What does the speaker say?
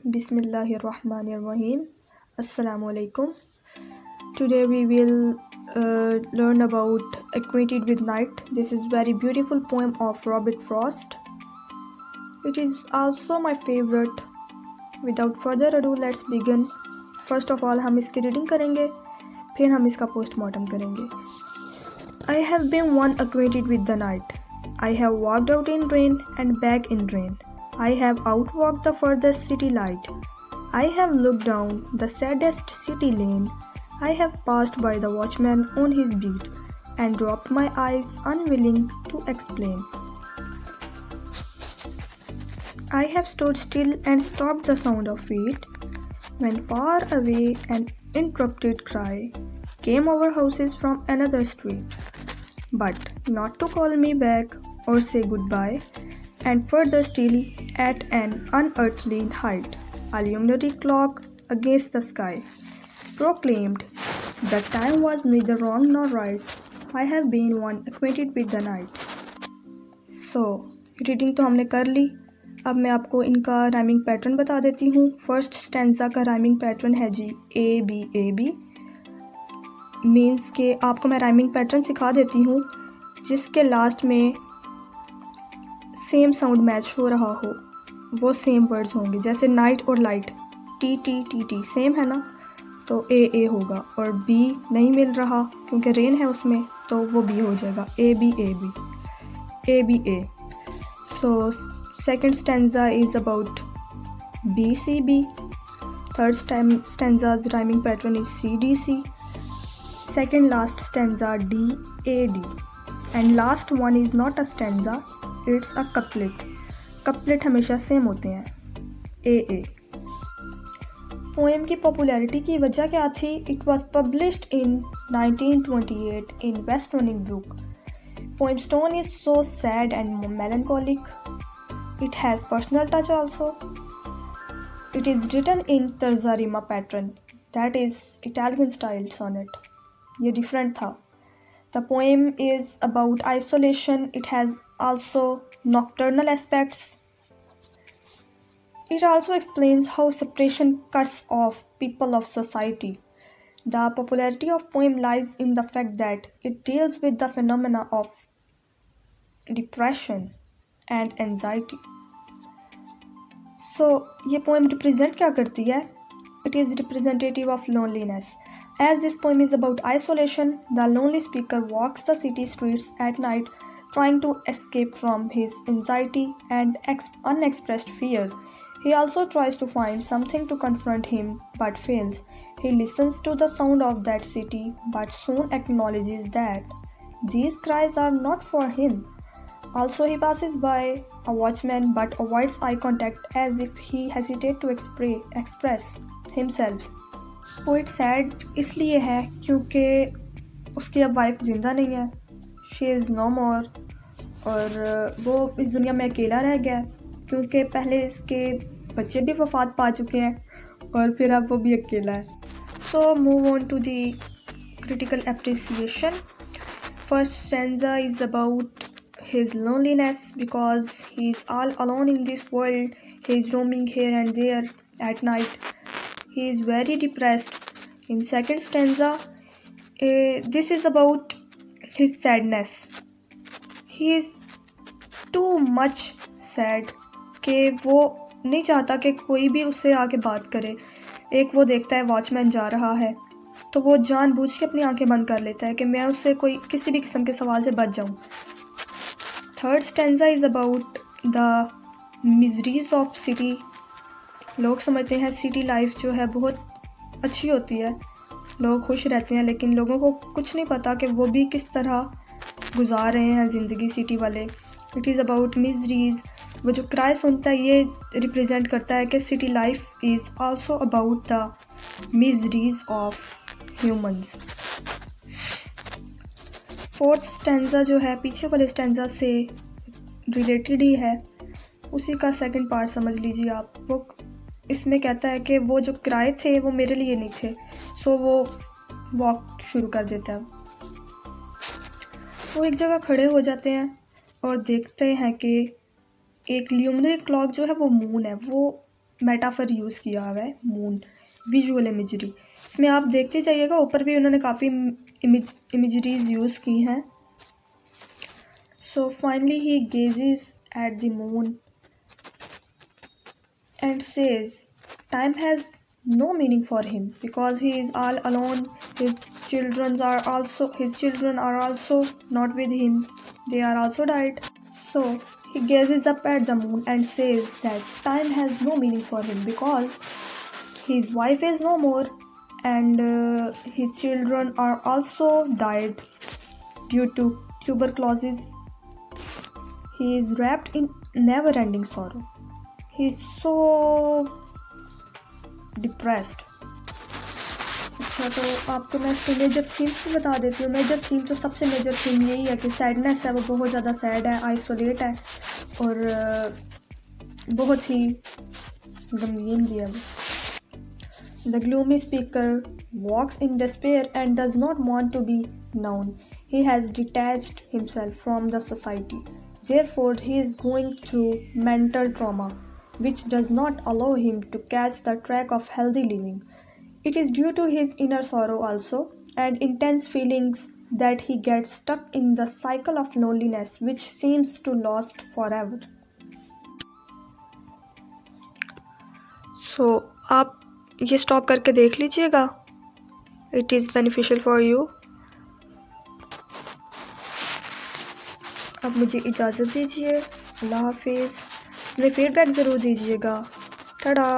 Bismillahirrahmanirrahim. Assalamualaikum. Today we will learn about Acquainted with Night. This is very beautiful poem of Robert Frost. It is also my favorite. Without further ado, let's begin. First of all, हम इसकी reading करेंगे, फिर हम इसका postmortem करेंगे. I have been one acquainted with the night. I have walked out in rain and back in rain. I have outwalked the furthest city light. I have looked down the saddest city lane. I have passed by the watchman on his beat and dropped my eyes unwilling to explain. I have stood still and stopped the sound of feet when far away an interrupted cry came over houses from another street, but not to call me back or say goodbye. And further still, at an unearthly height, a luminary clock against the sky proclaimed that time was neither wrong nor right. I have been one acquainted with the night. So, reading तो हमने कर ली. अब मैं आपको इनका rhyming pattern बता देती हूँ. फर्स्ट स्टैंजा का राइमिंग पैटर्न है जी A B. मीन्स के आपको मैं राइमिंग पैटर्न सिखा देती हूँ जिसके लास्ट में सेम साउंड मैच हो रहा हो, वो सेम वर्ड्स होंगे. जैसे नाइट और लाइट, टी सेम है ना, तो ए होगा. और बी नहीं मिल रहा क्योंकि रेन है उसमें, तो वो बी हो जाएगा. A B A. So second stanza is about B C B. Third stanza's rhyming pattern is C D C. Second last stanza D A D. And last one is not a stanza, it's a couplet. Couplet हमेशा same होते हैं. A. Poem की popularity की वजह क्या थी? It was published in 1928 in West Running book. Poem's tone is so sad and melancholic. It has personal touch also. It is written in terza rima pattern, that is Italian style sonnet. ये different था. The poem is about isolation. It has also nocturnal aspects. It also explains how separation cuts off people of society. The popularity of poem lies in the fact that it deals with the phenomena of depression and anxiety. So, ये poem represent क्या करती है? It is representative of loneliness. As this poem is about isolation, the lonely speaker walks the city streets at night trying to escape from his anxiety and unexpressed fear. He also tries to find something to confront him but fails. He listens to the sound of that city but soon acknowledges that these cries are not for him. Also, he passes by a watchman but avoids eye contact as if he hesitates to express himself. Poet sad इसलिए है क्योंकि उसकी अब wife ज़िंदा नहीं है. She is no मोर. और वो इस दुनिया में अकेला रह गया क्योंकि पहले इसके बच्चे भी वफात पा चुके हैं और फिर अब वो भी अकेला है. So move on to the critical appreciation. First stanza is about his loneliness because he is all alone in this world. He is roaming here and there at night. He is very depressed. In second stanza, this is about his sadness. He is too much sad कि वो नहीं चाहता कि कोई भी उससे आके बात करे. एक वो देखता है वॉचमैन जा रहा है तो वो जानबूझ के अपनी आंखें बंद कर लेता है कि मैं उससे कोई किसी भी किस्म के सवाल से बच जाऊं. Third stanza is about the miseries of city. लोग समझते हैं सिटी लाइफ जो है बहुत अच्छी होती है, लोग खुश रहते हैं, लेकिन लोगों को कुछ नहीं पता कि वो भी किस तरह गुजार रहे हैं ज़िंदगी सिटी वाले. It is about miseries. वो जो क्राई सुनता है ये रिप्रेजेंट करता है कि city life is also about the miseries of humans. Fourth stanza जो है पीछे वाले स्टैंजा से रिलेटेड ही है, उसी का सेकंड पार्ट समझ लीजिए आप. वो इसमें कहता है कि वो जो किराए थे वो मेरे लिए नहीं थे. सो वो वॉक शुरू कर देता है. वो एक जगह खड़े हो जाते हैं और देखते हैं कि एक ल्यूमिनरी क्लॉक जो है वो मून है, वो मेटाफर यूज़ किया हुआ है मून, विजुअल इमेजरी। इसमें आप देखते जाइएगा, ऊपर भी उन्होंने काफ़ी इमेजरीज यूज़ की हैं। So finally he gazes at the moon and says time has no meaning for him because he is all alone. His children are also not with him, they are also died. So he gazes up at the moon and says that time has no meaning for him because his wife is no more, and his children are also died due to tuberculosis. He is wrapped in never ending sorrow. He is so depressed. अच्छा, तो आपको मैं इसकी major themes भी बता देती हूँ। Major theme तो सबसे मेजर थीम यही है कि सैडनेस है, वो बहुत ज़्यादा सैड है, आइसोलेट है और बहुत ही गमगीन भी है वो। The gloomy speaker walks in despair and does not want to be known. He has detached himself from the society. Therefore, he is going through mental trauma, which does not allow him to catch the track of healthy living. It is due to his inner sorrow also and intense feelings that he gets stuck in the cycle of loneliness which seems to last forever. So, आप ये stop करके देख लीजिएगा, it is beneficial for you. अब मुझे इजाज़त दीजिए, अल्लाह हाफिज़। अपने फीडबैक ज़रूर दीजिएगा। टाटा।